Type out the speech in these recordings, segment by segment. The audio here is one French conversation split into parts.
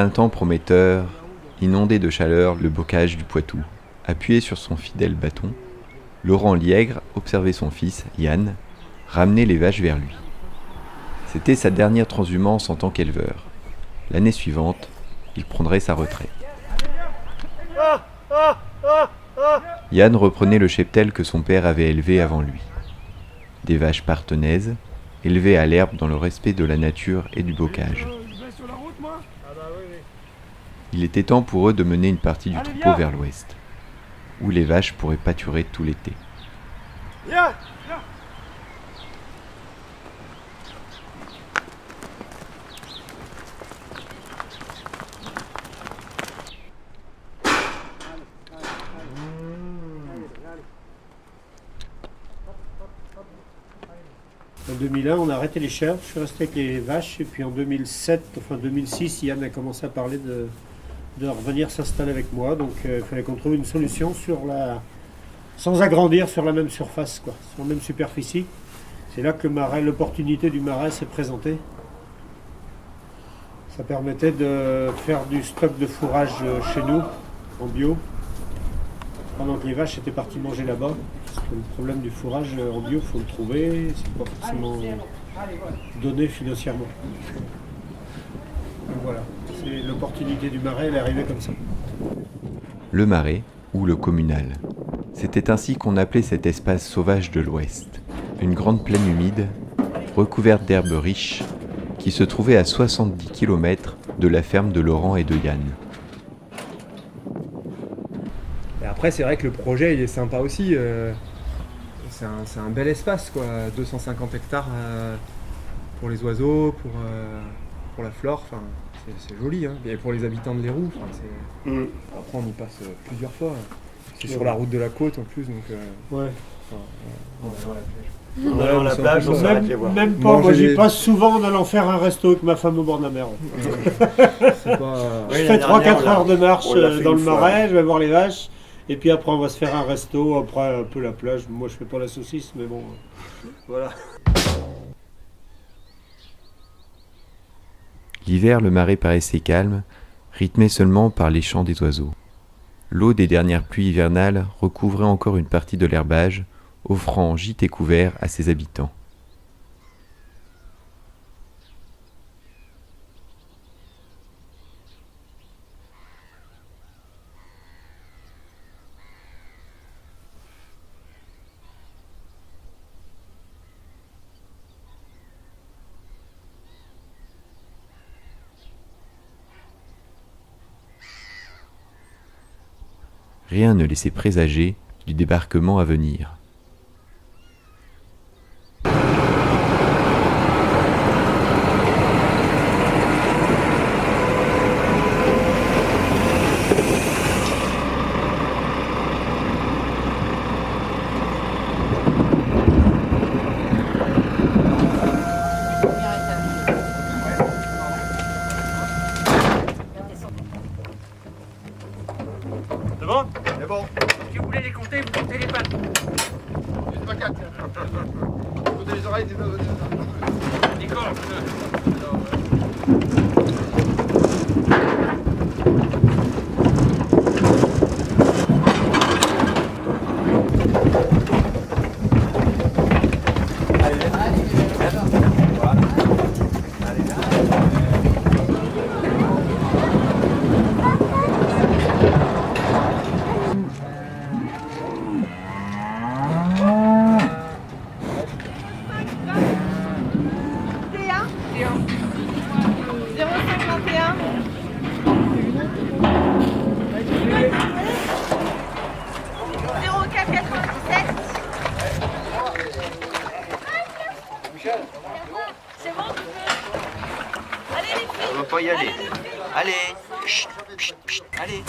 printemps prometteur inondait de chaleur le bocage du Poitou. Appuyé sur son fidèle bâton, Laurent Liègre observait son fils, Yann, ramener les vaches vers lui. C'était sa dernière transhumance en tant qu'éleveur. L'année suivante, il prendrait sa retraite. Yann reprenait le cheptel que son père avait élevé avant lui. Des vaches parthenaises, élevées à l'herbe dans le respect de la nature et du bocage. Il était temps pour eux de mener une partie du troupeau vers l'ouest, où les vaches pourraient pâturer tout l'été. En 2001, on a arrêté les chèvres, je suis resté avec les vaches, et puis en 2006, Yann a commencé à parler de revenir s'installer avec moi, donc il fallait qu'on trouve une solution sans agrandir sur la même surface, sur la même superficie. C'est là que l'opportunité du marais s'est présentée. Ça permettait de faire du stock de fourrage chez nous, en bio, pendant que les vaches étaient parties manger là-bas. Parce que le problème du fourrage en bio, il faut le trouver, c'est pas forcément donné financièrement. Donc voilà, c'est l'opportunité du marais, elle est arrivée comme ça. Le marais, ou le communal. C'était ainsi qu'on appelait cet espace sauvage de l'Ouest. Une grande plaine humide, recouverte d'herbes riches, qui se trouvait à 70 km de la ferme de Laurent et de Yann. Et après, c'est vrai que le projet, il est sympa aussi. C'est un bel espace, 250 hectares pour les oiseaux, pour la flore. C'est joli, hein. Et pour les habitants de l'Héroux. Après, on y passe plusieurs fois. C'est sur la route de la côte en plus, donc. Ouais. En allant à la plage, on s'arrête les voir. Même pas, moi j'y passe souvent en allant faire un resto avec ma femme au bord de la mer. C'est pas... Je fais 3-4 heures de marche dans le marais, je vais voir les vaches, et puis après on va se faire un resto, après un peu la plage. Moi je fais pas la saucisse, mais bon, voilà. L'hiver, le marais paraissait calme, rythmé seulement par les chants des oiseaux. L'eau des dernières pluies hivernales recouvrait encore une partie de l'herbage, offrant gîte et couvert à ses habitants. Rien ne laissait présager du débarquement à venir. C'est bon? C'est bon. Si vous voulez les compter, vous comptez les pattes. C'est pas 4. Écoutez les oreilles, Les cordes. On va pas y aller. Allez, chut, chut, chut, allez.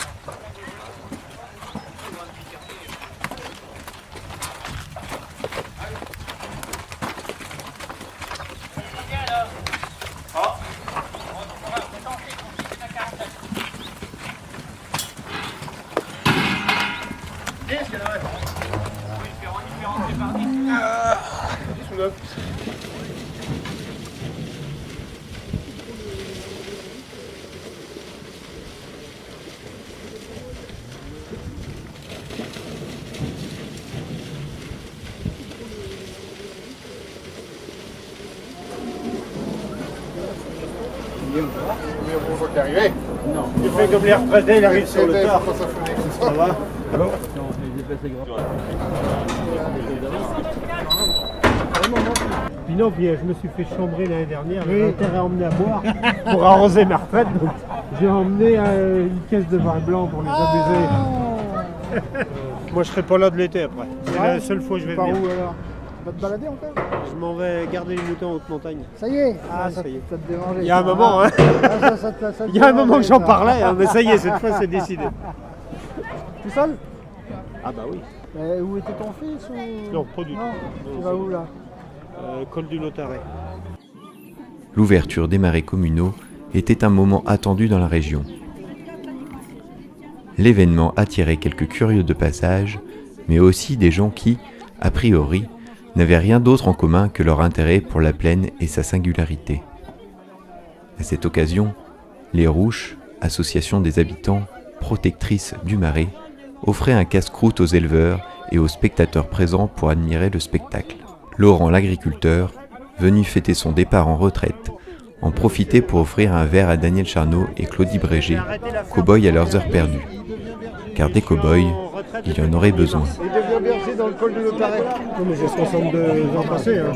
T'es arrivé? Non. Il fait comme les retraités, il arrive sur le tard. Ça va? Puis non, puis je me suis fait chambrer l'année dernière, j'avais intérêt à emmener à boire pour arroser ma retraite, donc j'ai emmené une caisse de vin blanc pour les amuser. Moi je serai pas là de l'été après, c'est la seule fois que je vais venir. Où alors? Tu vas te balader encore? Je m'en vais garder les moutons en haute montagne. Ça y est? Ah, ça ça y est. te dérangeait. Il y a un moment, hein. Il y a un moment que j'en parlais, hein, mais ça y est, cette fois c'est décidé. Tout seul? Ah bah oui. Mais où était ton fils ou... Non, pas du tout. Non, Non, tu vas où là? Col du Notaret. L'ouverture des marais communaux était un moment attendu dans la région. L'événement attirait quelques curieux de passage, mais aussi des gens qui, a priori, n'avaient rien d'autre en commun que leur intérêt pour la plaine et sa singularité. À cette occasion, les Rouches, association des habitants, protectrices du marais, offraient un casse-croûte aux éleveurs et aux spectateurs présents pour admirer le spectacle. Laurent l'agriculteur, venu fêter son départ en retraite, en profitait pour offrir un verre à Daniel Charnot et Claudie Brégé, cow-boys à leurs heures perdues. Car des cow-boys, il y en aurait besoin. Il devient berger dans le col du Notaret. Non mais j'ai 62 ans passés. Hein.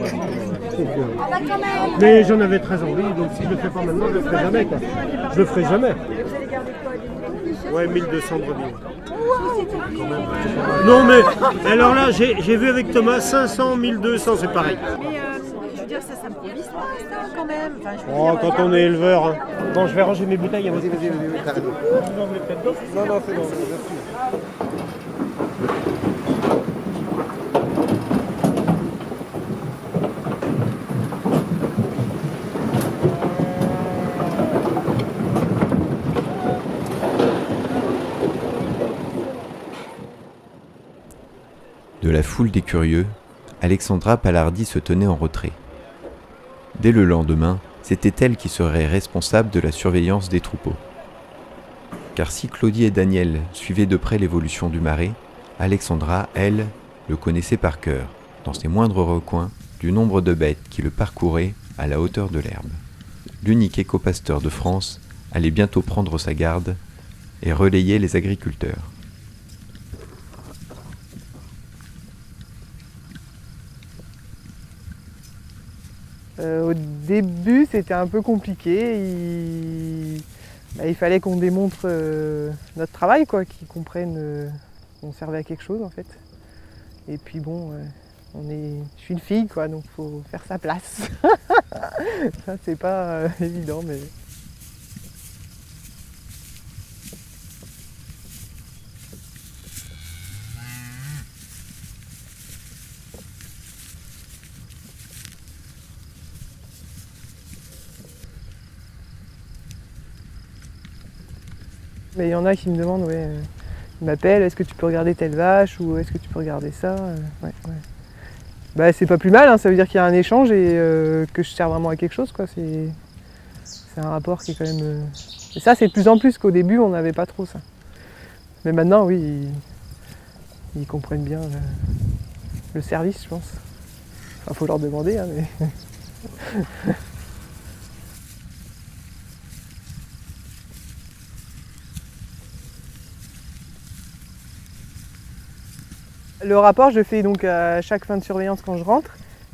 Mais j'en avais très envie, donc si je le fais pas maintenant, je le ferai jamais. Quoi. Je le ferai jamais. Ouais, 1200 brebis. Non mais, alors là, j'ai vu avec Thomas, 500, 1200, c'est pareil. Mais je veux dire, ça s'improvise pas, ça, quand même. Enfin, je veux Oh, dire, quand on est éleveur. Hein. Bon, je vais ranger mes bouteilles. Vas-y, t'as raison. Vous en voulez peut-être d'autres? Non, c'est bon, merci. De la foule des curieux, Alexandra Palardi se tenait en retrait. Dès le lendemain, c'était elle qui serait responsable de la surveillance des troupeaux. Car si Claudie et Daniel suivaient de près l'évolution du marais, Alexandra, elle, le connaissait par cœur, dans ses moindres recoins, du nombre de bêtes qui le parcouraient à la hauteur de l'herbe. L'unique éco-pasteur de France allait bientôt prendre sa garde et relayer les agriculteurs. Au début, c'était un peu compliqué. Il fallait qu'on démontre notre travail, quoi, qu'ils comprennent qu'on servait à quelque chose, en fait. Et puis bon, je suis une fille, quoi, donc il faut faire sa place. Ça, c'est pas évident, mais... Mais il y en a qui me demandent, ouais, ils m'appellent, est-ce que tu peux regarder telle vache ou est-ce que tu peux regarder ça, ouais. Bah, c'est pas plus mal, hein, ça veut dire qu'il y a un échange et que je sers vraiment à quelque chose, quoi. C'est un rapport qui est quand même... Et ça, c'est de plus en plus qu'au début, on n'avait pas trop ça. Mais maintenant, oui, ils comprennent bien le service, je pense. Enfin, faut leur demander, hein, mais... Le rapport, je le fais donc à chaque fin de surveillance quand je rentre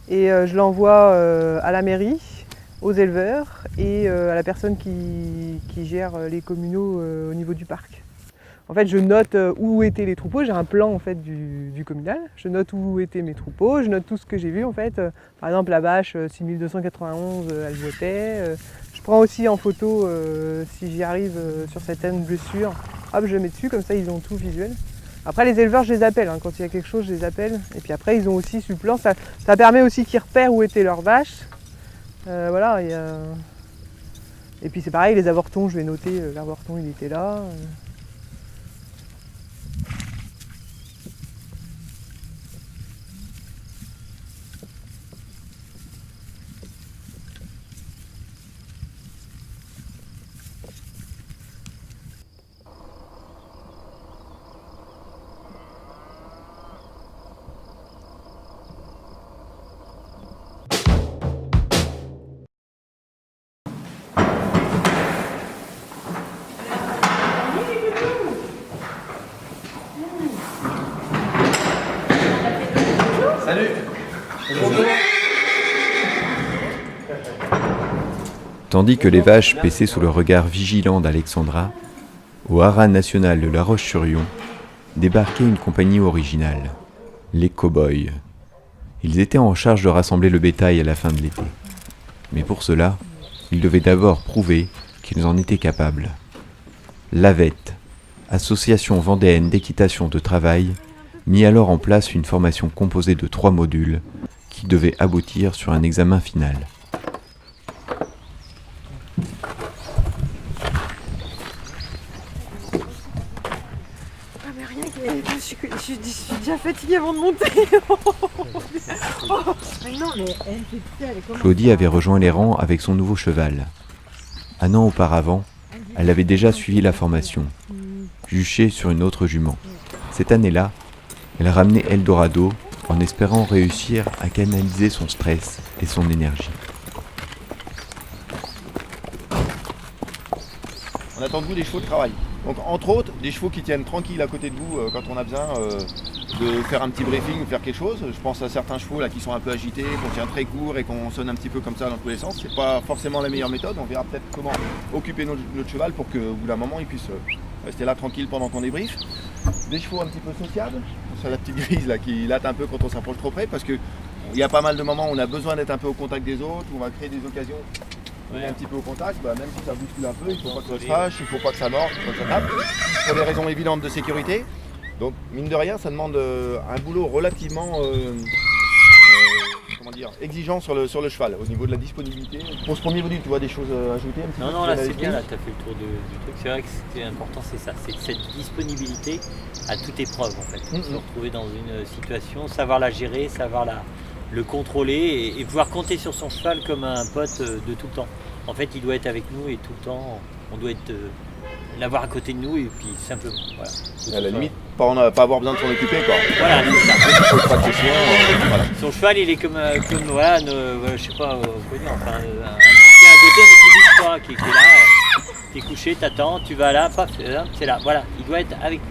et je l'envoie à la mairie, aux éleveurs et à la personne qui gère les communaux au niveau du parc. En fait, je note où étaient les troupeaux, j'ai un plan en fait, du communal, je note où étaient mes troupeaux, je note tout ce que j'ai vu en fait. Par exemple, la vache 6291, elle boitait. Je prends aussi en photo si j'y arrive sur certaines blessures. Hop, je le mets dessus, comme ça ils ont tout visuel. Après les éleveurs, je les appelle, hein. Quand il y a quelque chose, je les appelle. Et puis après, ils ont aussi sur le plan, ça permet aussi qu'ils repèrent où étaient leurs vaches. Voilà, et puis c'est pareil, les avortons, je vais noter, l'avorton il était là. Tandis que les vaches paissaient sous le regard vigilant d'Alexandra, au haras national de La Roche-sur-Yon, débarquait une compagnie originale, les cow-boys. Ils étaient en charge de rassembler le bétail à la fin de l'été. Mais pour cela, ils devaient d'abord prouver qu'ils en étaient capables. L'AVET, Association vendéenne d'équitation de travail, mit alors en place une formation composée de 3 modules qui devaient aboutir sur un examen final. Ah mais rien, je suis déjà fatiguée avant de monter. Mais non, mais elle comment... Claudie avait rejoint les rangs avec son nouveau cheval. 1 an auparavant, elle avait déjà suivi la formation, juchée sur une autre jument. Cette année-là, elle ramenait Eldorado en espérant réussir à canaliser son stress et son énergie. On attend de vous des chevaux de travail. Donc entre autres, des chevaux qui tiennent tranquilles à côté de vous quand on a besoin de faire un petit briefing ou faire quelque chose. Je pense à certains chevaux là qui sont un peu agités, qu'on tient très court et qu'on sonne un petit peu comme ça dans tous les sens. C'est pas forcément la meilleure méthode. On verra peut-être comment occuper notre cheval pour qu'au bout d'un moment il puisse rester là tranquille pendant qu'on débriefe. Des chevaux un petit peu sociables. C'est la petite grise là qui latte un peu quand on s'approche trop près parce que il y a pas mal de moments où on a besoin d'être un peu au contact des autres, où on va créer des occasions. On est un petit peu au contact, même si ça bouscule un peu, il ne faut pas que ça se fâche, il ne faut pas que ça morde, il faut que ça tape, pour des raisons évidentes de sécurité. Donc mine de rien, ça demande un boulot relativement exigeant sur le cheval, au niveau de la disponibilité. Pour ce premier module, tu vois des choses à ajouter un petit peu? Non, là c'est bien, là tu as fait le tour du truc. C'est vrai que ce qui est important, c'est ça, c'est cette disponibilité à toute épreuve en fait. Se retrouver dans une situation, savoir la gérer, savoir le contrôler et pouvoir compter sur son cheval comme un pote de tout le temps. En fait, il doit être avec nous et tout le temps, on doit l'avoir à côté de nous et puis simplement. Voilà. À la limite, pas avoir besoin de s'en occuper quoi. Voilà, c'est ça. Voilà. Son cheval, il est comme voilà, je sais pas, quoi dire, enfin, un petit à côté, mais qui bouge pas, qui est là, t'es couché, t'attends, tu vas là, paf, c'est là. Voilà, il doit être avec nous.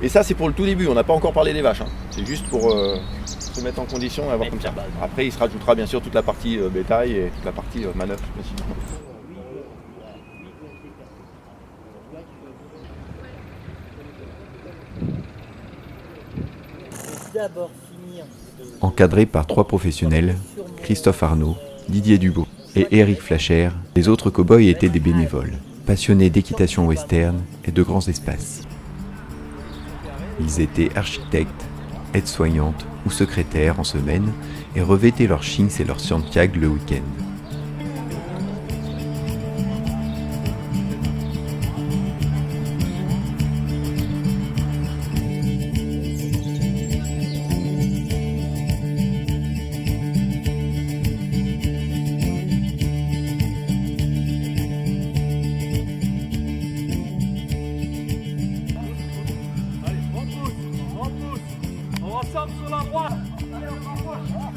Et ça, c'est pour le tout début. On n'a pas encore parlé des vaches. Hein. C'est juste pour se mettre en condition et avoir comme ça. Après, il se rajoutera bien sûr toute la partie bétail et toute la partie manœuvre. Encadré par 3 professionnels, Christophe Arnaud, Didier Dubo et Éric Flacher, les autres cow-boys étaient des bénévoles, passionnés d'équitation western et de grands espaces. Ils étaient architectes, aides-soignantes ou secrétaires en semaine et revêtaient leurs Shinx et leurs Santiago le week-end. Sur la droite.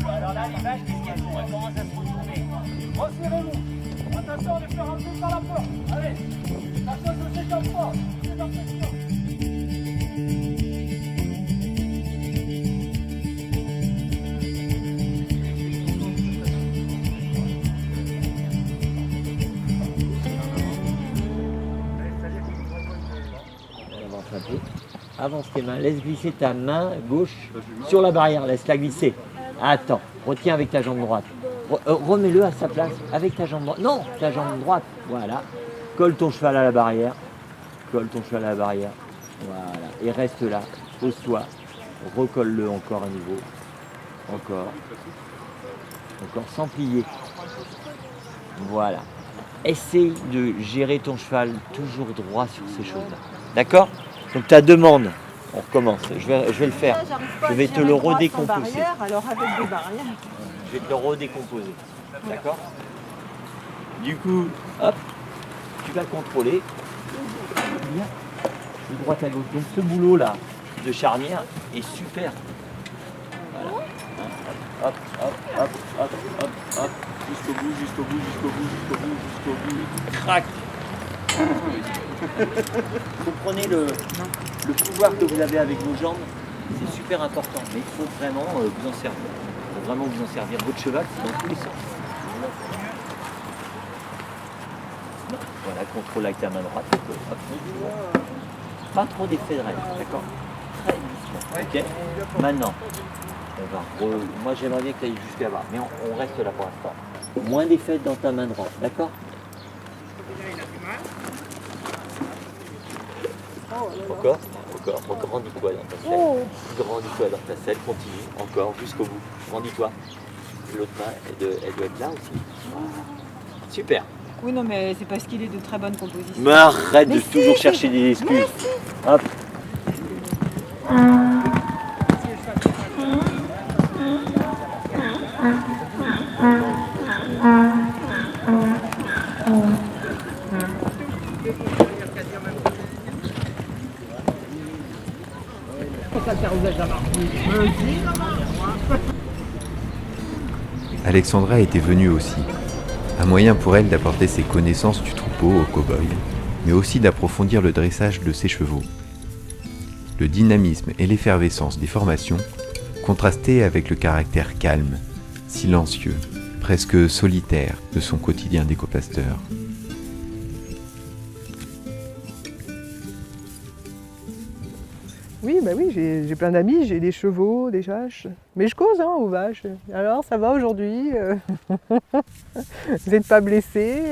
Alors là, les vaches, qu'est-ce qu'elles font? Elles commencent à se retourner. Resserrez-vous. Attention de faire un peu par la porte. Allez. Attention, ne s'échappe pas. Avance tes mains, laisse glisser ta main gauche sur la barrière, laisse-la glisser. Attends, retiens avec ta jambe droite. Remets-le à sa place avec ta jambe droite. Non, ta jambe droite, voilà. Colle ton cheval à la barrière. Colle ton cheval à la barrière. Voilà, et reste là, pose-toi. Recolle-le encore à nouveau. Encore. Encore sans plier. Voilà. Essaye de gérer ton cheval toujours droit sur ces choses-là. D'accord ? Donc ta demande, on recommence, je vais le faire, je vais te le redécomposer. Alors avec des barrières. Je vais te le redécomposer, d'accord? Du coup, hop, tu vas contrôler, bien, de droite à gauche. Donc ce boulot là de charnière est super. Voilà. Hop, hop, hop, hop, hop, hop, jusqu'au bout, jusqu'au bout, jusqu'au bout, jusqu'au bout, jusqu'au bout, crac. Vous prenez le pouvoir que vous avez avec vos jambes C'est super important, mais il faut vraiment vous en servir. Il faut vraiment vous en servir. Votre cheval, c'est dans tous les sens. Voilà, contrôle avec ta main droite. Hop. Pas trop d'effet de rêve, d'accord? Très doucement. Ok. Maintenant, moi j'aimerais bien que tu ailles jusqu'à là-bas, mais on reste là pour l'instant. Moins d'effet dans ta main droite, d'accord? Encore, grandis-toi dans ta selle. Grandis-toi dans ta selle, continue, encore, jusqu'au bout. Grandis-toi. L'autre main, elle doit être là aussi. Super. Oui, non, mais c'est parce qu'il est de très bonne composition. Mais arrête de toujours chercher des excuses. Hop. Alexandra était venue aussi. Un moyen pour elle d'apporter ses connaissances du troupeau aux cow-boys, mais aussi d'approfondir le dressage de ses chevaux. Le dynamisme et l'effervescence des formations contrastaient avec le caractère calme, silencieux, presque solitaire de son quotidien d'éco-pasteur. Oui, bah oui, j'ai plein d'amis, j'ai des chevaux, des vaches. Mais je cause aux vaches. Alors, ça va aujourd'hui? Vous n'êtes pas blessés?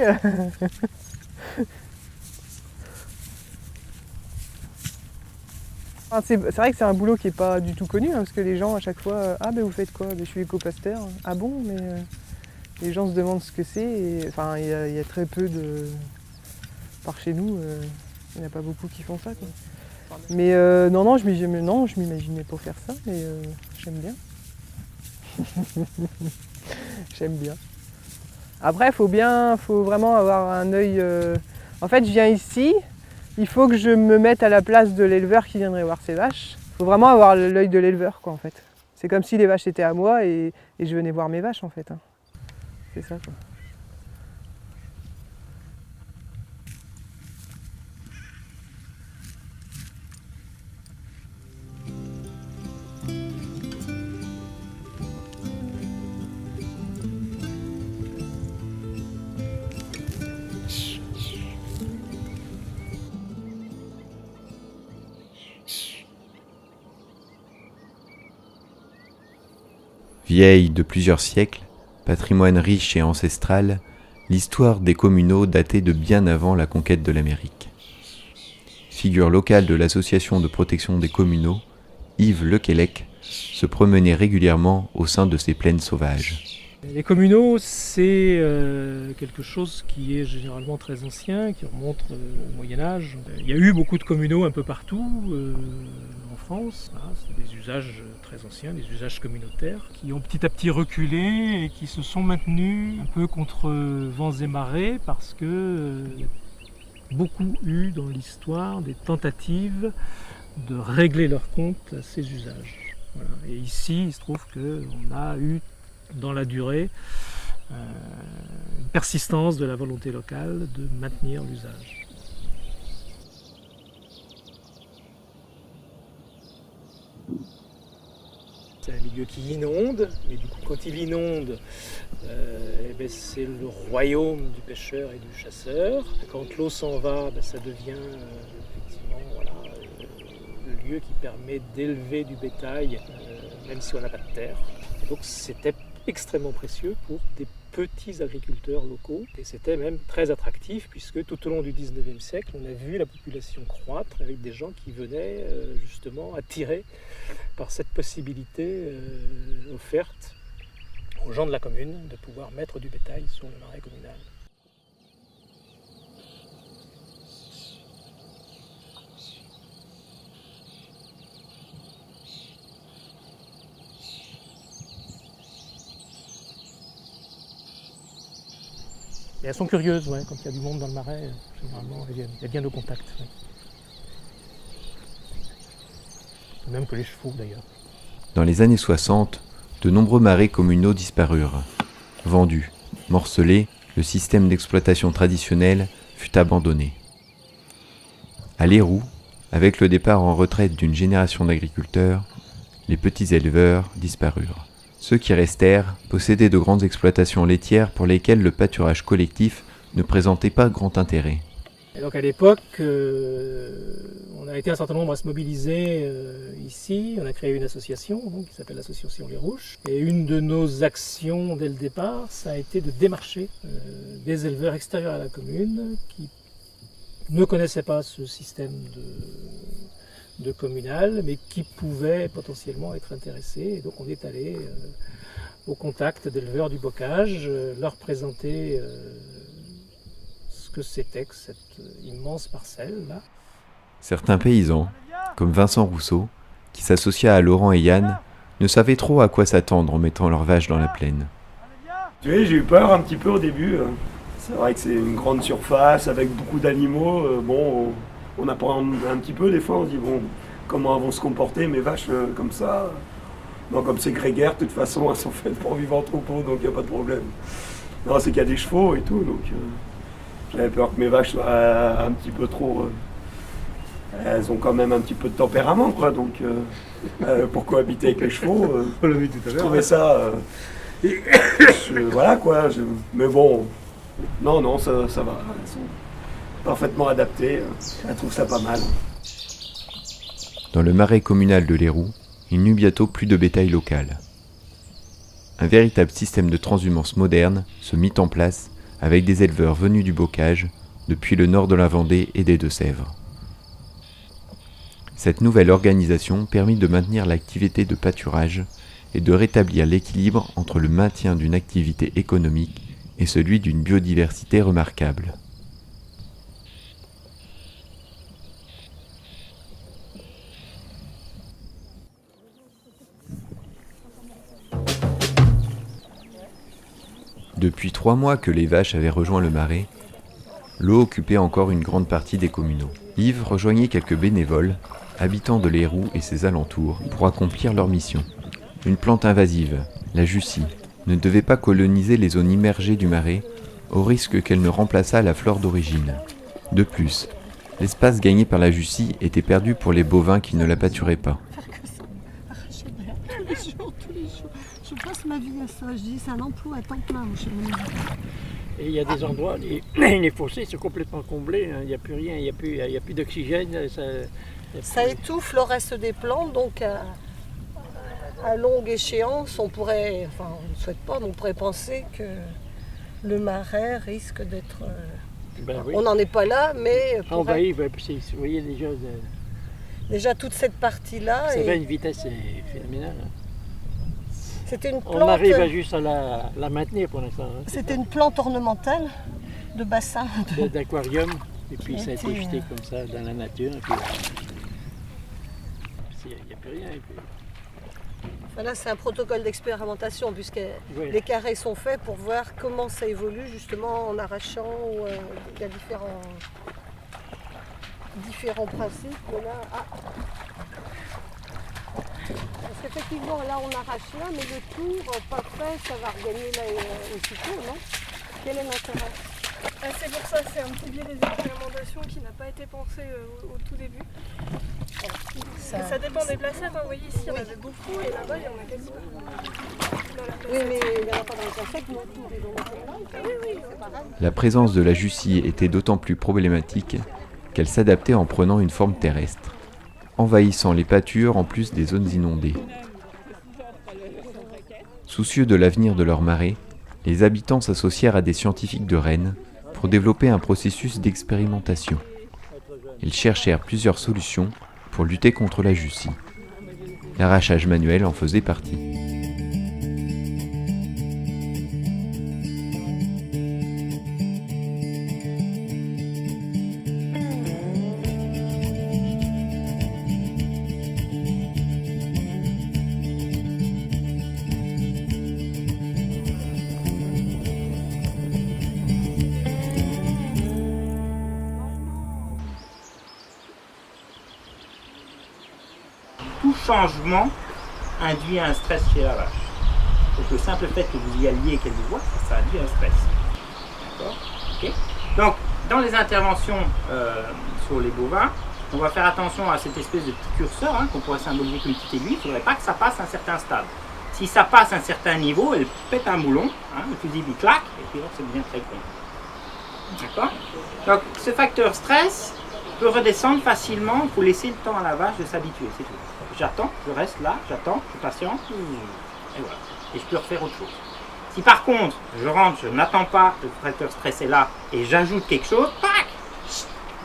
C'est vrai que c'est un boulot qui n'est pas du tout connu, parce que les gens à chaque fois, ah ben vous faites quoi? Je suis éco-pasteur. Ah bon? Mais les gens se demandent ce que c'est. Enfin, il y a très peu de... Par chez nous, il n'y en a pas beaucoup qui font ça, quoi. Mais non, je m'imaginais pas faire ça, mais j'aime bien. J'aime bien. Après, faut vraiment avoir un œil... En fait, je viens ici, il faut que je me mette à la place de l'éleveur qui viendrait voir ses vaches. Il faut vraiment avoir l'œil de l'éleveur, quoi, en fait. C'est comme si les vaches étaient à moi et je venais voir mes vaches, en fait. Hein. C'est ça, quoi. Vieille de plusieurs siècles, patrimoine riche et ancestral, l'histoire des communaux datait de bien avant la conquête de l'Amérique. Figure locale de l'association de protection des communaux, Yves Lequelec se promenait régulièrement au sein de ces plaines sauvages. Les communaux, c'est quelque chose qui est généralement très ancien, qui remonte au Moyen-Âge. Il y a eu beaucoup de communaux un peu partout en France. Voilà, c'est des usages très anciens, des usages communautaires, qui ont petit à petit reculé et qui se sont maintenus un peu contre vents et marées parce que il y a beaucoup eu dans l'histoire des tentatives de régler leur compte à ces usages. Voilà. Et ici, il se trouve qu'on a eu dans la durée une persistance de la volonté locale de maintenir l'usage. C'est un milieu qui inonde, mais du coup quand il inonde, c'est le royaume du pêcheur et du chasseur. Quand l'eau s'en va, ça devient effectivement le lieu qui permet d'élever du bétail, même si on n'a pas de terre. Et donc c'était extrêmement précieux pour des petits agriculteurs locaux et c'était même très attractif puisque tout au long du 19e siècle on a vu la population croître avec des gens qui venaient justement attirés par cette possibilité offerte aux gens de la commune de pouvoir mettre du bétail sur le marais communal. Et elles sont curieuses, ouais, quand il y a du monde dans le marais, généralement, elles viennent au contact. Ouais. Même que les chevaux, d'ailleurs. Dans les années 60, de nombreux marais communaux disparurent. Vendus, morcelés, le système d'exploitation traditionnel fut abandonné. À Léroux, avec le départ en retraite d'une génération d'agriculteurs, les petits éleveurs disparurent. Ceux qui restèrent possédaient de grandes exploitations laitières pour lesquelles le pâturage collectif ne présentait pas grand intérêt. Et donc à l'époque, on a été un certain nombre à se mobiliser ici. On a créé une association qui s'appelle l'association Les Rouches. Et une de nos actions dès le départ, ça a été de démarcher des éleveurs extérieurs à la commune qui ne connaissaient pas ce système de communal, mais qui pouvaient potentiellement être intéressés. Et donc on est allé au contact d'éleveurs du bocage, leur présenter ce que c'était que cette immense parcelle-là. Certains paysans, comme Vincent Rousseau, qui s'associa à Laurent et Yann, ne savaient trop à quoi s'attendre en mettant leurs vaches dans la plaine. Tu vois, j'ai eu peur un petit peu au début. C'est vrai que c'est une grande surface avec beaucoup d'animaux. Bon, on apprend un petit peu des fois, on se dit bon, comment elles vont se comporter mes vaches comme ça. Non, comme c'est grégaire, de toute façon, elles sont faites pour vivre en troupeau, donc il n'y a pas de problème. Non, c'est qu'il y a des chevaux et tout, donc j'avais peur que mes vaches soient un petit peu trop... elles ont quand même un petit peu de tempérament, quoi, donc pour cohabiter avec les chevaux, On l'a vu tout à je l'heure. trouvais ça... voilà, quoi, mais bon, non, ça va, elles sont parfaitement adaptées, elles trouvent ça pas mal. Dans le marais communal de l'Héroux, il n'y eut bientôt plus de bétail local. Un véritable système de transhumance moderne se mit en place avec des éleveurs venus du bocage, depuis le nord de la Vendée et des Deux-Sèvres. Cette nouvelle organisation permit de maintenir l'activité de pâturage et de rétablir l'équilibre entre le maintien d'une activité économique et celui d'une biodiversité remarquable. Depuis 3 mois que les vaches avaient rejoint le marais, l'eau occupait encore une grande partie des communaux. Yves rejoignait quelques bénévoles, habitants de l'Héroux et ses alentours, pour accomplir leur mission. Une plante invasive, la jussie, ne devait pas coloniser les zones immergées du marais, au risque qu'elle ne remplaçât la flore d'origine. De plus, l'espace gagné par la jussie était perdu pour les bovins qui ne la pâturaient pas. Tous les jours. Je passe ma vie à ça. Je dis c'est un emploi à temps plein. Et il y a des endroits, les fossés sont complètement comblés, il n'y a plus rien, il n'y a plus d'oxygène. Ça étouffe le reste des plantes, donc à longue échéance, on pourrait, enfin on ne souhaite pas, mais on pourrait penser que le marais risque d'être... Oui. On n'en est pas là, mais... Vous voyez déjà... Déjà toute cette partie-là... Ça va à une vitesse phénoménale. C'était une plante... On arrive juste à la maintenir pour l'instant. C'était une plante ornementale de bassin. D'aquarium, et puis ça a été jeté comme ça dans la nature. Et puis, il n'y a plus rien. Et puis... Là, c'est un protocole d'expérimentation, puisque les carrés sont faits pour voir comment ça évolue, justement en arrachant. Il y a différents principes. Mais là, parce qu'effectivement, là, on arrache là, mais le tour, pas fait, ça va regagner là aussitôt, non? Quel est l'intérêt? C'est pour ça, c'est un petit biais des expérimentations qui n'a pas été pensé au tout début. Ça dépend des placettes, vous voyez ici il y en avait beaucoup et là-bas il y en a quasiment. Oui, mais il n'y en a pas dans les placettes non plus. Oui, c'est pareil. La présence de la jussie était d'autant plus problématique qu'elle s'adaptait en prenant une forme terrestre, envahissant les pâtures en plus des zones inondées. Soucieux de l'avenir de leur marais, les habitants s'associèrent à des scientifiques de Rennes pour développer un processus d'expérimentation. Ils cherchèrent plusieurs solutions pour lutter contre la jussie. L'arrachage manuel en faisait partie. Tout changement induit un stress chez la vache. Donc le simple fait que vous y alliez et qu'elle vous voit, ça induit un stress. D'accord ? Okay. Donc dans les interventions sur les bovins, On va faire attention à cette espèce de petit curseur qu'on pourrait symboliser comme une petite aiguille. Il ne faudrait pas que ça passe un certain stade. Si ça passe un certain niveau, elle pète un boulon, le fusible il claque, et puis là ça devient très con. D'accord? Donc ce facteur stress peut redescendre facilement, il faut laisser le temps à la vache de s'habituer, c'est tout. J'attends, je reste là, j'attends, je patiente, et voilà. Et je peux refaire autre chose. Si par contre, je rentre, je n'attends pas, le facteur stress est là, et j'ajoute quelque chose, tac,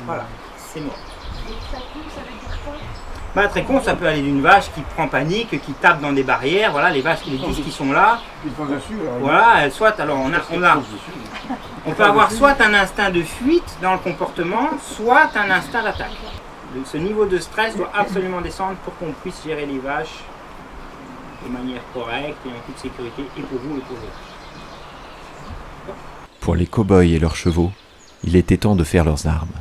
voilà, c'est mort. Bah, très con, ça peut aller d'une vache qui prend panique, qui tape dans des barrières, voilà, les vaches, les 10 qui sont là. Voilà, soit, alors on peut avoir soit un instinct de fuite dans le comportement, soit un instinct d'attaque. Ce niveau de stress doit absolument descendre pour qu'on puisse gérer les vaches de manière correcte et en toute sécurité, et pour vous et pour les vaches. Pour les cow-boys et leurs chevaux, il était temps de faire leurs armes.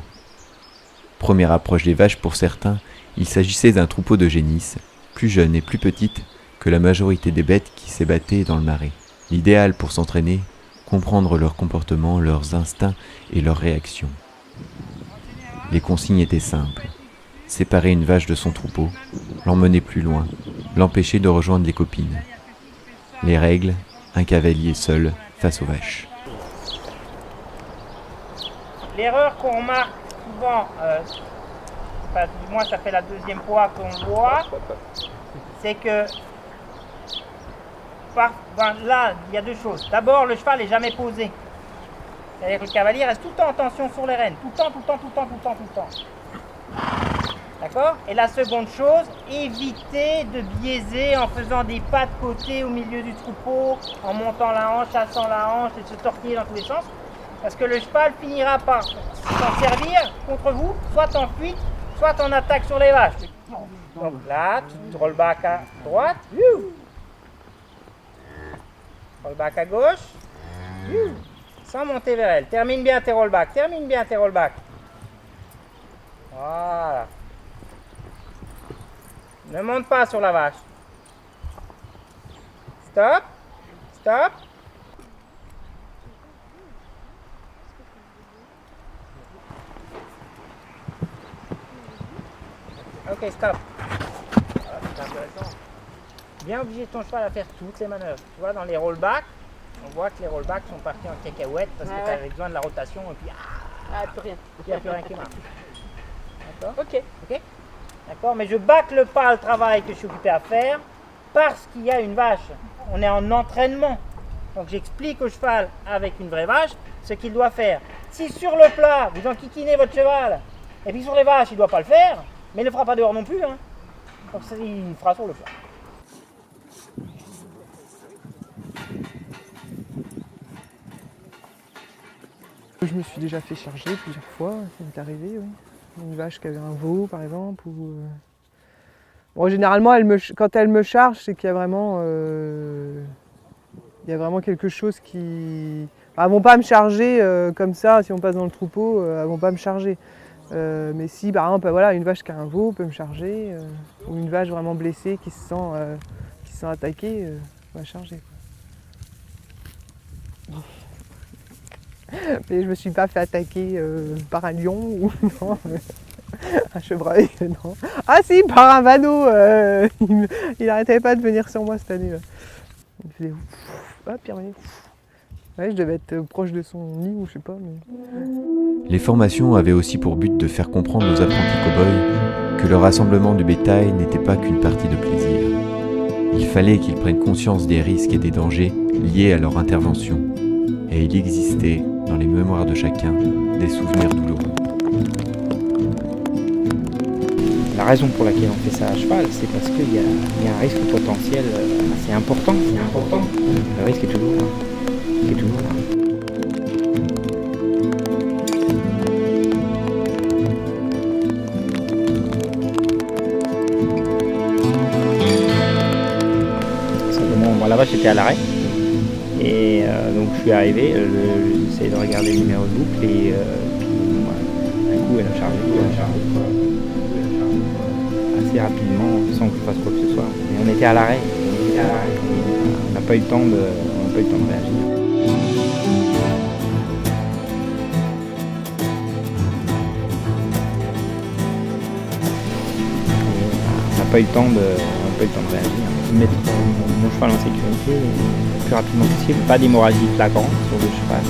Première approche des vaches pour certains, il s'agissait d'un troupeau de génisses, plus jeunes et plus petites que la majorité des bêtes qui s'ébattaient dans le marais. L'idéal pour s'entraîner, comprendre leur comportement, leurs instincts et leurs réactions. Les consignes étaient simples. Séparer une vache de son troupeau, l'emmener plus loin, l'empêcher de rejoindre les copines. Les règles, un cavalier seul face aux vaches. L'erreur qu'on remarque souvent, du moins ça fait la deuxième fois qu'on le voit, c'est que là, il y a deux choses. D'abord, le cheval n'est jamais posé. C'est-à-dire que le cavalier reste tout le temps en tension sur les rênes. Tout le temps. D'accord? Et la seconde chose, éviter de biaiser en faisant des pas de côté au milieu du troupeau, en montant la hanche, chassant la hanche et de se tortiller dans tous les sens. Parce que le cheval finira par s'en servir contre vous, soit en fuite, soit en attaque sur les vaches. Donc là, tu roll back à droite, roll back à gauche, sans monter vers elle. Termine bien tes rollbacks, Voilà. Ne monte pas sur la vache. Stop. Ok, stop. C'est intéressant. Bien obliger ton cheval à faire toutes les manœuvres. Tu vois, dans les rollbacks, on voit que les rollbacks sont partis en cacahuète parce que tu avais besoin de la rotation et puis plus rien. Il n'y a plus rien qui marche. D'accord? Ok. D'accord, mais je bâcle pas le travail que je suis occupé à faire parce qu'il y a une vache. On est en entraînement. Donc j'explique au cheval avec une vraie vache ce qu'il doit faire. Si sur le plat, vous enquiquinez votre cheval, et puis sur les vaches, il ne doit pas le faire, mais il ne le fera pas dehors non plus. Donc il le fera sur le plat. Je me suis déjà fait charger plusieurs fois, ça m'est arrivé, oui. Une vache qui avait un veau par exemple. Bon, généralement, quand elle me charge, c'est qu'il y a vraiment, quelque chose qui... Elles ne vont pas me charger comme ça, si on passe dans le troupeau, elles ne vont pas me charger. Mais si par exemple, une vache qui a un veau peut me charger, ou une vache vraiment blessée qui se sent attaquée, va charger. Mais je me suis pas fait attaquer par un lion ou non, un chevreuil, non. Ah si, par un vanneau, il n'arrêtait pas de venir sur moi cette année. Il faisait hop, il revenait. Ouais, je devais être proche de son nid ou je sais pas. Mais... Les formations avaient aussi pour but de faire comprendre aux apprentis cow-boys que le rassemblement du bétail n'était pas qu'une partie de plaisir. Il fallait qu'ils prennent conscience des risques et des dangers liés à leur intervention. Et il existait, dans les mémoires de chacun, des souvenirs douloureux. La raison pour laquelle on fait ça à cheval, c'est parce qu'il y a un risque potentiel assez important. Le risque est toujours là. Simplement, la vache était à l'arrêt. Et donc je suis arrivé, j'essayais de regarder le numéro de boucle et un coup elle a chargé. Assez rapidement, sans que je fasse quoi que ce soit. Et on était à l'arrêt. On n'a pas eu le temps de réagir. pas eu le temps de réagir. Mettre mon cheval en sécurité le plus rapidement possible. Pas d'hémorragie flagrante sur le cheval.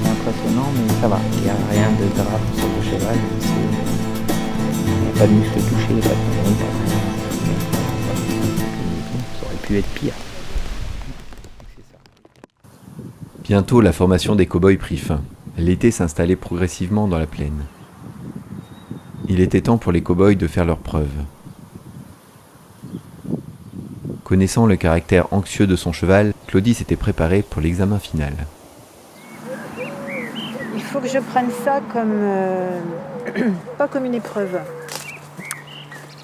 C'est impressionnant, mais ça va. Il n'y a rien de grave sur le cheval. Il n'y a pas de muscle touché, pas de tendon, pas de... Ça aurait pu être pire. Bientôt, la formation des cow-boys prit fin. L'été s'installait progressivement dans la plaine. Il était temps pour les cow-boys de faire leurs preuves. Connaissant le caractère anxieux de son cheval, Claudie s'était préparée pour l'examen final. Il faut que je prenne ça comme... pas comme une épreuve.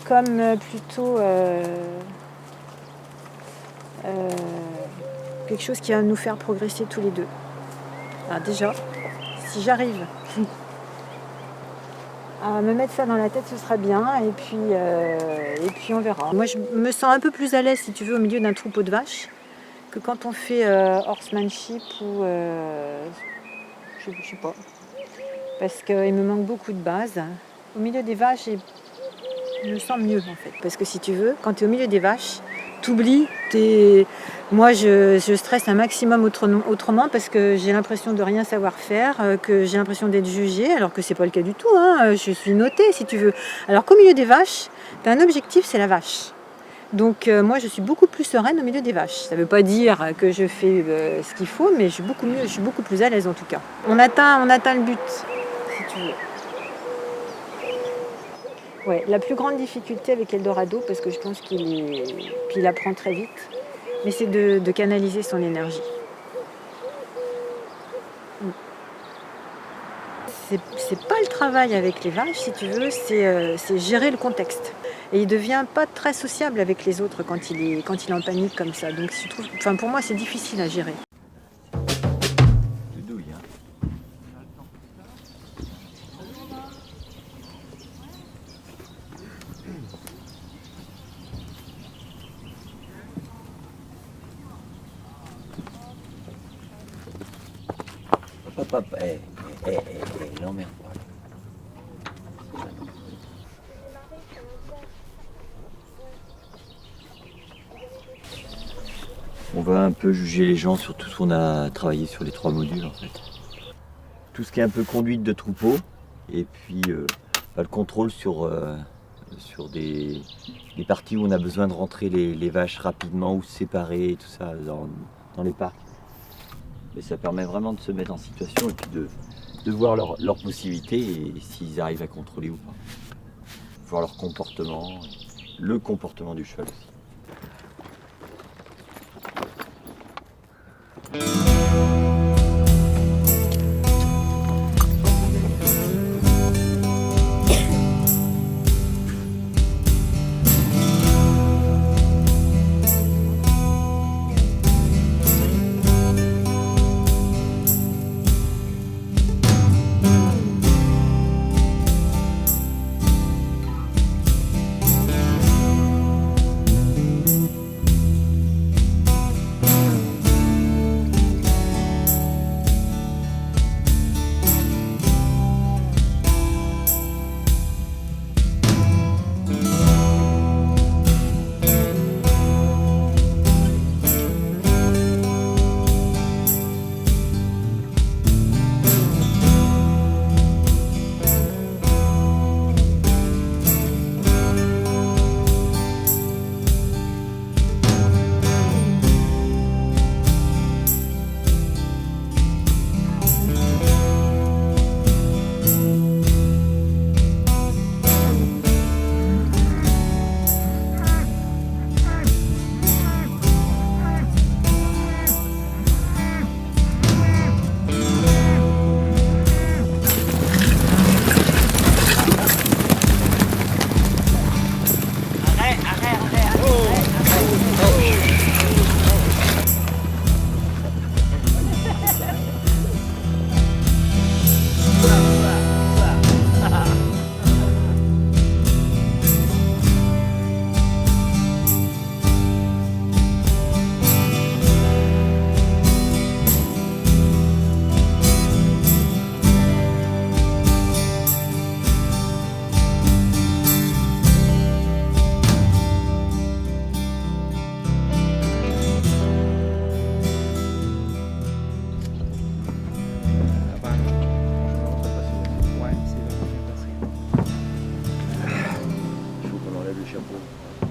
Comme plutôt... quelque chose qui va nous faire progresser tous les deux. Alors déjà, si j'arrive à me mettre ça dans la tête, ce sera bien, et puis on verra. Moi, je me sens un peu plus à l'aise, si tu veux, au milieu d'un troupeau de vaches, que quand on fait horsemanship ou... je sais pas. Parce qu'il me manque beaucoup de base. Au milieu des vaches, je me sens mieux, en fait. Parce que si tu veux, quand tu es au milieu des vaches, t'oublies, moi je stresse un maximum autrement parce que j'ai l'impression de rien savoir faire, que j'ai l'impression d'être jugée, alors que c'est pas le cas du tout, hein. Je suis notée si tu veux. Alors qu'au milieu des vaches, t'as un objectif, c'est la vache. Donc moi je suis beaucoup plus sereine au milieu des vaches. Ça veut pas dire que je fais ce qu'il faut, mais je suis beaucoup mieux, je suis beaucoup plus à l'aise en tout cas. On atteint le but, si tu veux. Ouais, la plus grande difficulté avec Eldorado, parce que je pense qu'il apprend très vite, mais c'est de canaliser son énergie. C'est pas le travail avec les vaches, si tu veux, c'est gérer le contexte. Et il devient pas très sociable avec les autres quand il est en panique comme ça. Donc je trouve, pour moi, c'est difficile à gérer. Hop, l'emmerde pas. On va un peu juger les gens sur tout ce qu'on a travaillé sur les 3 modules en fait. Tout ce qui est un peu conduite de troupeau et puis le contrôle sur des parties où on a besoin de rentrer les vaches rapidement ou se séparer et tout ça dans les parcs. Et ça permet vraiment de se mettre en situation et puis de voir leurs possibilités et s'ils arrivent à contrôler ou pas. Voir leur comportement, le comportement du cheval aussi.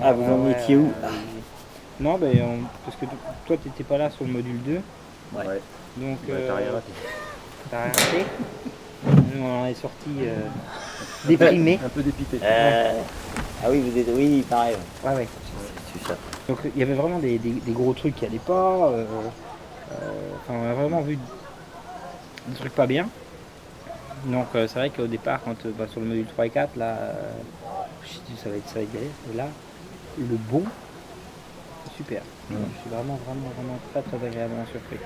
Ah, vous en étiez où? Non, parce que toi, tu n'étais pas là sur le module 2. Ouais. Donc, t'as rien raté. T'as rien raté. Nous, on en est sorti déprimés. Un peu dépité. Ah oui, vous êtes. Oui, pareil. Ouais. C'est ça. Donc, il y avait vraiment des gros trucs qui n'allaient pas. On a vraiment vu des trucs pas bien. Donc, c'est vrai qu'au départ, quand sur le module 3 et 4, là, je me suis dit, ça va être galère. Et là, le bon, c'est super. Je suis vraiment très agréablement surpris.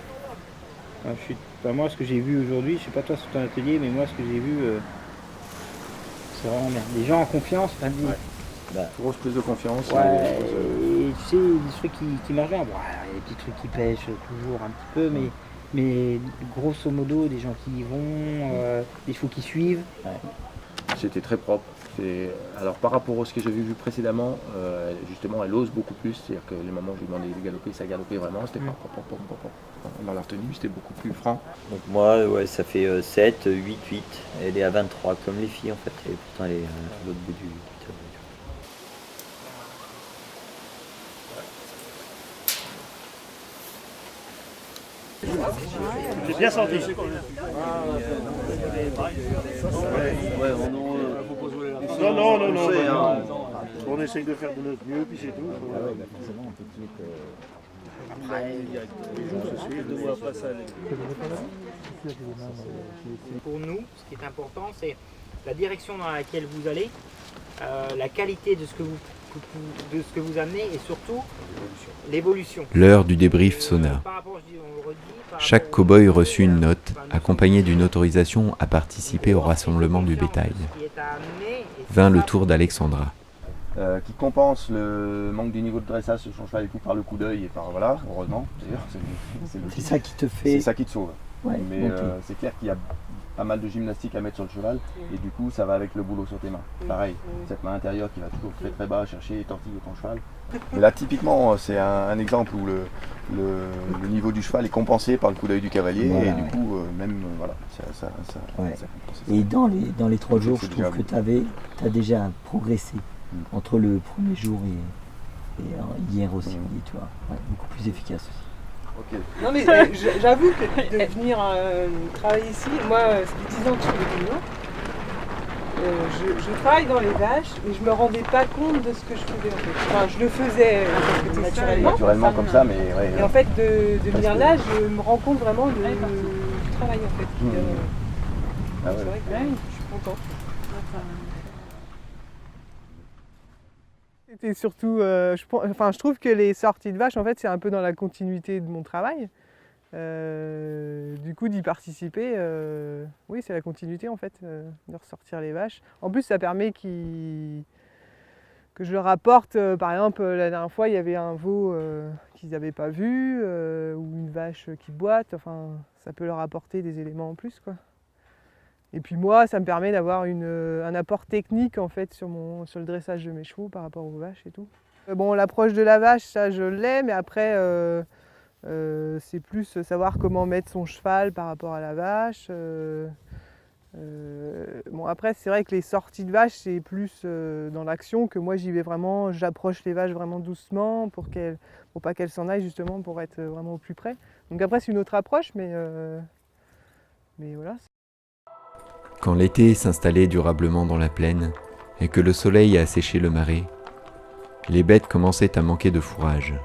Moi, ce que j'ai vu aujourd'hui, je sais pas toi sur ton atelier, mais moi, ce que j'ai vu, c'est vraiment bien. Les gens en confiance, Grosse prise de confiance. et tu sais, des trucs qui marchent bien. Bon, il y a des petits trucs qui pêchent toujours un petit peu, mais grosso modo, des gens qui y vont, des chevaux qui suivent. C'était très propre. Alors par rapport à ce que j'ai vu précédemment, justement elle ose beaucoup plus, c'est-à-dire que les moments où je lui demandais de galoper, ça galopait vraiment, c'était pas propre. Dans la retenue, c'était beaucoup plus franc. Donc moi, ça fait 7, 8. Elle est à 23, comme les filles en fait. Et pourtant elle est à l'autre bout du tableau. J'ai bien senti. Non. On essaye de faire de notre mieux, puis c'est tout. Pour nous, ce qui est important, c'est la direction dans laquelle vous allez, la qualité de ce que vous amenez et surtout l'évolution. L'heure du débrief sonna. Chaque cow-boy reçut une note, accompagnée d'une autorisation à participer au rassemblement du bétail. Vint le tour d'Alexandra. Qui compense le manque du niveau de dressage de son cheval et tout par le coup d'œil et par voilà, heureusement d'ailleurs, C'est ça qui te fait. C'est ça qui te sauve. Ouais, mais ok. c'est clair qu'il y a pas mal de gymnastique à mettre sur le cheval et du coup ça va avec le boulot sur tes mains. Pareil, cette main intérieure qui va toujours très bas chercher et tortiller ton cheval. Mais là typiquement c'est un exemple où le niveau du cheval est compensé par le coup d'œil du cavalier et du coup ça compense. Et dans les 3 jours, je trouve que tu as déjà progressé entre le premier jour et hier aussi, tu vois, beaucoup plus efficace aussi. Okay. Non mais j'avoue que de venir travailler ici, moi ça fait 10 ans que je fais des vélos. Je travaille dans les vaches et je me rendais pas compte de ce que je faisais en fait. Enfin je le faisais naturellement comme ça, mais ouais. Et en fait de venir là, je me rends compte vraiment du travail en fait. C'est vrai que je suis contente. C'était surtout, je trouve que les sorties de vaches, en fait, c'est un peu dans la continuité de mon travail. Du coup, d'y participer, oui, c'est la continuité, en fait, de ressortir les vaches. En plus, ça permet que je leur apporte, par exemple, la dernière fois, il y avait un veau qu'ils n'avaient pas vu, ou une vache qui boite, enfin, ça peut leur apporter des éléments en plus, quoi. Et puis moi, ça me permet d'avoir un apport technique en fait sur le dressage de mes chevaux par rapport aux vaches et tout. Bon, l'approche de la vache, ça je l'ai, mais après c'est plus savoir comment mettre son cheval par rapport à la vache. Bon après c'est vrai que les sorties de vaches c'est plus dans l'action que moi j'y vais vraiment, j'approche les vaches vraiment doucement pour pas qu'elles s'en aillent justement pour être vraiment au plus près. Donc après c'est une autre approche mais voilà. Quand l'été s'installait durablement dans la plaine et que le soleil asséchait le marais, les bêtes commençaient à manquer de fourrage.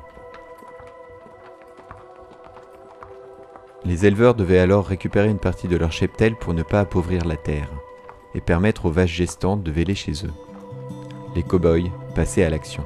Les éleveurs devaient alors récupérer une partie de leur cheptel pour ne pas appauvrir la terre et permettre aux vaches gestantes de véler chez eux. Les cow-boys passaient à l'action.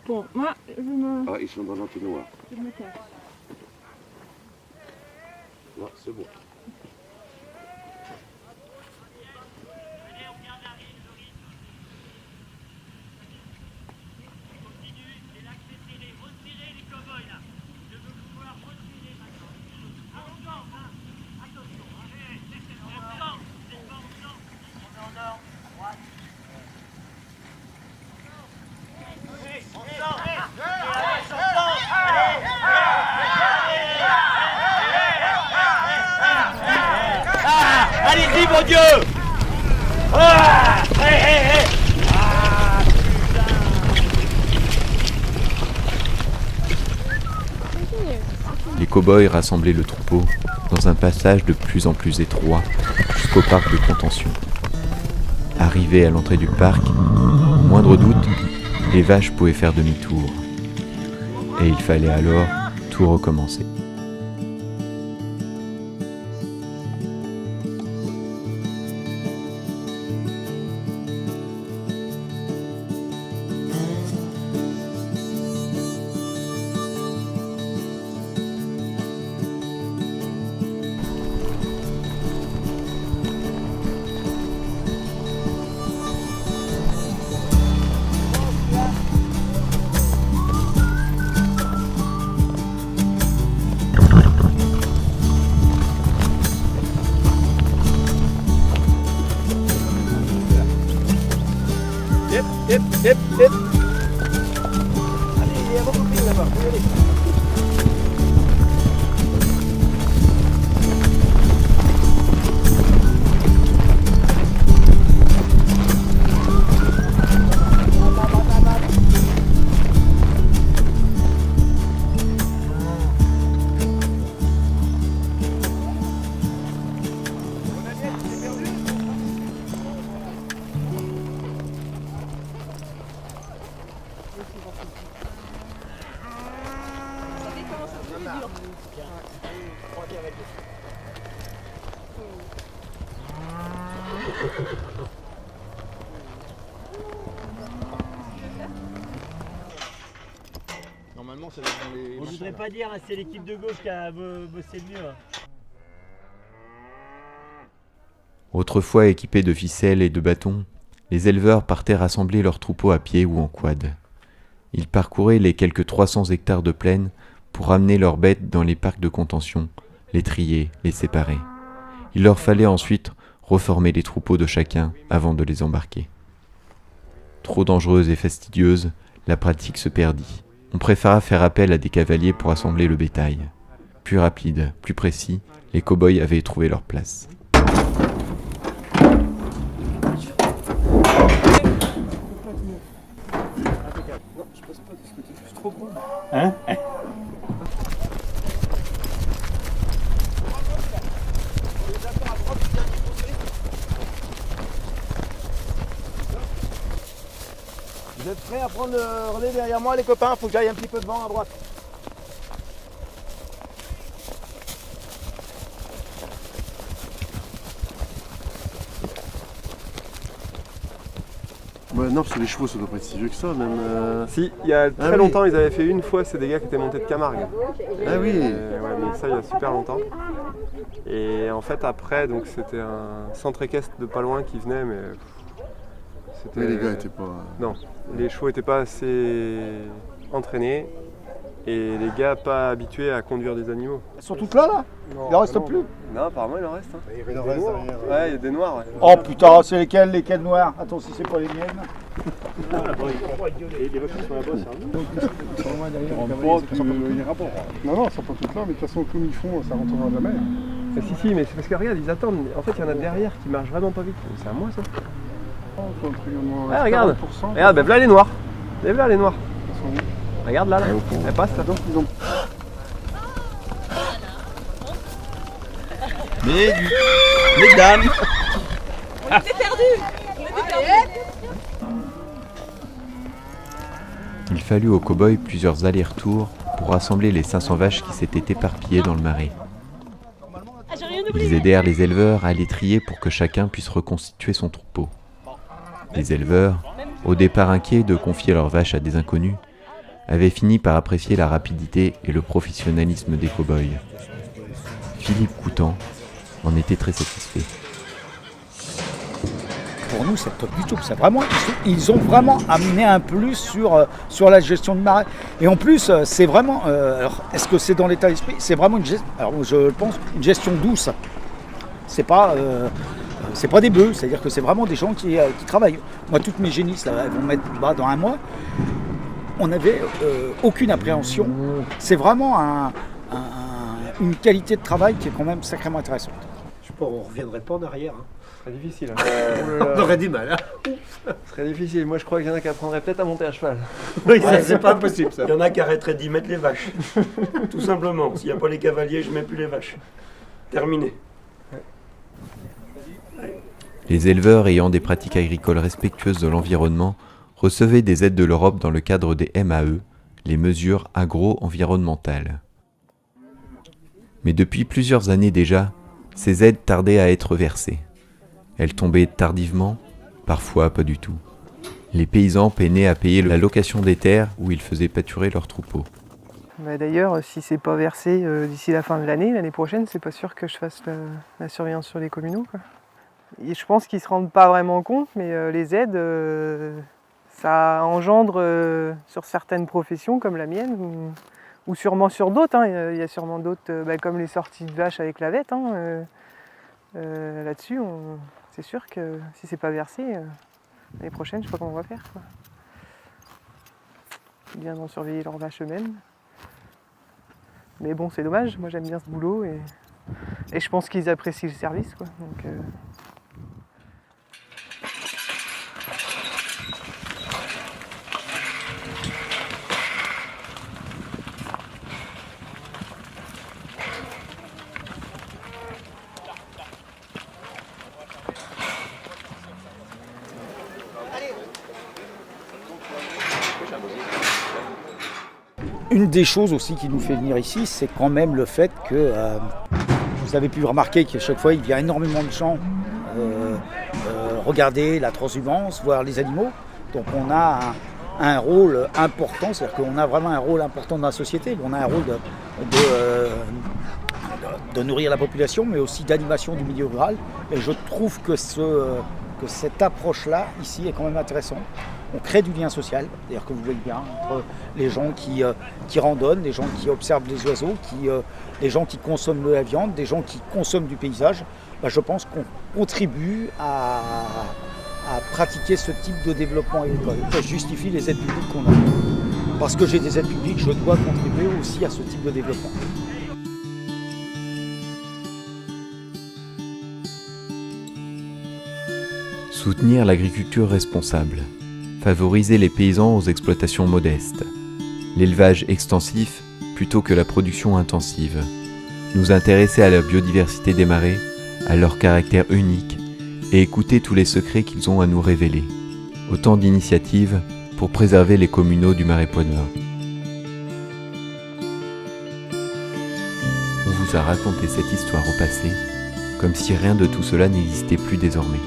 Bon, moi, je me... Ah, ils sont dans l'entonnoir. Je me cache. Non, c'est bon. Allez-y, mon Dieu! Ah! Hé, hé, hé! Ah, Les cow-boys rassemblaient le troupeau dans un passage de plus en plus étroit jusqu'au parc de contention. Arrivés à l'entrée du parc, moindre doute, les vaches pouvaient faire demi-tour. Et il fallait alors tout recommencer. Hip, hip, hip. Allez, il y a beaucoup de filles là-bas. Faut y aller. Normalement, ça va être dans les. On ne voudrait pas dire, hein, c'est l'équipe de gauche qui a bossé le mieux. Hein. Autrefois équipés de ficelles et de bâtons, les éleveurs partaient rassembler leurs troupeaux à pied ou en quad. Ils parcouraient les quelques 300 hectares de plaine pour ramener leurs bêtes dans les parcs de contention, les trier, les séparer. Il leur fallait ensuite reformer les troupeaux de chacun avant de les embarquer. Trop dangereuse et fastidieuse, la pratique se perdit. On préféra faire appel à des cavaliers pour assembler le bétail. Plus rapide, plus précis, les cow-boys avaient trouvé leur place. Hein? Vous êtes prêts à prendre le relais derrière moi, les copains? Faut que j'aille un petit peu devant à droite. Ouais, non, parce que les chevaux, ça doit pas être si vieux que ça, même. Si, il y a très longtemps, ils avaient fait une fois, c'est des gars qui étaient montés de Camargue. Ah oui. Ouais, mais ça, il y a super longtemps. Et en fait, après, donc c'était un centre équestre de pas loin qui venait, mais. Mais les gars étaient pas. Non, les chevaux étaient pas assez entraînés et les gars pas habitués à conduire des animaux. Ils sont tous là, là? Il en reste plus? Non, apparemment il en reste. Hein. Il en reste derrière. Ouais, il y a des noirs. Ouais. Oh putain, c'est lesquels noirs? Attends, si c'est pas les miennes. Les vaches qui sont là-bas, c'est Non, non, elles sont pas toutes là, mais de toute façon, comme ils font, ça rentrera jamais. Si, mais c'est parce que regarde, ils attendent. En fait, il y en a derrière qui marchent vraiment pas vite. C'est à moi ça. Ah, regarde, regarde, ben voilà les noirs. Et voilà les noirs. Regarde là, elles passent là. Mesdames. On était perdus. Il fallut aux cow-boys plusieurs allers-retours pour rassembler les 500 vaches qui s'étaient éparpillées dans le marais. Ils aidèrent les éleveurs à les trier pour que chacun puisse reconstituer son troupeau. Les éleveurs, au départ inquiets de confier leurs vaches à des inconnus, avaient fini par apprécier la rapidité et le professionnalisme des cow-boys. Philippe Coutan en était très satisfait. Pour nous, c'est top du tout. C'est vraiment, ils ont vraiment amené un plus sur la gestion de marais. Et en plus, c'est vraiment. Alors, est-ce que c'est dans l'état d'esprit ? C'est vraiment je pense, une gestion douce. C'est pas des bœufs. C'est-à-dire que c'est vraiment des gens qui travaillent. Moi, toutes mes génisses, là, elles vont mettre bas dans un mois. On n'avait aucune appréhension. C'est vraiment une qualité de travail qui est quand même sacrément intéressante. Je pense qu'on ne reviendrait pas en arrière. Hein. Ce serait difficile. On aurait du mal. Hein. Ce serait difficile. Moi, je crois qu'il y en a qui apprendraient peut-être à monter à cheval. Oui, ça, c'est pas impossible, ça. Il y en a qui arrêteraient d'y mettre les vaches. Tout simplement. S'il n'y a pas les cavaliers, je ne mets plus les vaches. Terminé. Les éleveurs ayant des pratiques agricoles respectueuses de l'environnement recevaient des aides de l'Europe dans le cadre des MAE, les mesures agro-environnementales. Mais depuis plusieurs années déjà, ces aides tardaient à être versées. Elles tombaient tardivement, parfois pas du tout. Les paysans peinaient à payer la location des terres où ils faisaient pâturer leurs troupeaux. D'ailleurs, si c'est pas versé d'ici la fin de l'année prochaine, c'est pas sûr que je fasse la surveillance sur les communaux, quoi. Et je pense qu'ils se rendent pas vraiment compte, mais les aides, ça engendre sur certaines professions comme la mienne, ou sûrement sur d'autres. Hein. Il y a sûrement d'autres, comme les sorties de vaches avec la vette. Hein. Là-dessus, c'est sûr que si c'est pas versé, l'année prochaine, je sais pas comment on va faire, quoi. Ils viendront surveiller leurs vaches eux-mêmes. Mais bon, c'est dommage, moi j'aime bien ce boulot et je pense qu'ils apprécient le service, quoi. Donc, Une des choses aussi qui nous fait venir ici, c'est quand même le fait que vous avez pu remarquer qu'à chaque fois, il y a énormément de gens regarder la transhumance, voir les animaux. Donc on a un rôle important, c'est-à-dire qu'on a vraiment un rôle important dans la société. On a un rôle de nourrir la population, mais aussi d'animation du milieu rural. Et je trouve que cette approche-là, ici, est quand même intéressante. On crée du lien social, c'est-à-dire que vous voyez bien, entre les gens qui randonnent, les gens qui observent les oiseaux, les gens qui consomment de la viande, des gens qui consomment du paysage. Je pense qu'on contribue à pratiquer ce type de développement agricole. Ça justifie les aides publiques qu'on a. Parce que j'ai des aides publiques, je dois contribuer aussi à ce type de développement. Soutenir l'agriculture responsable. Favoriser les paysans aux exploitations modestes. L'élevage extensif plutôt que la production intensive. Nous intéresser à la biodiversité des marais, à leur caractère unique et écouter tous les secrets qu'ils ont à nous révéler. Autant d'initiatives pour préserver les communaux du Marais Poitevin. On vous a raconté cette histoire au passé, comme si rien de tout cela n'existait plus désormais.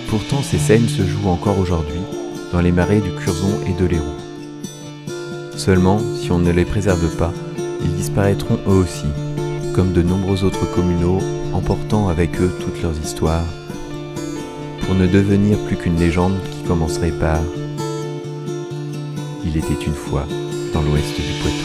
Pourtant, ces scènes se jouent encore aujourd'hui dans les marais du Curzon et de l'Hérault. Seulement, si on ne les préserve pas, ils disparaîtront eux aussi, comme de nombreux autres communaux, emportant avec eux toutes leurs histoires, pour ne devenir plus qu'une légende qui commencerait par « Il était une fois dans l'ouest du Poitou ».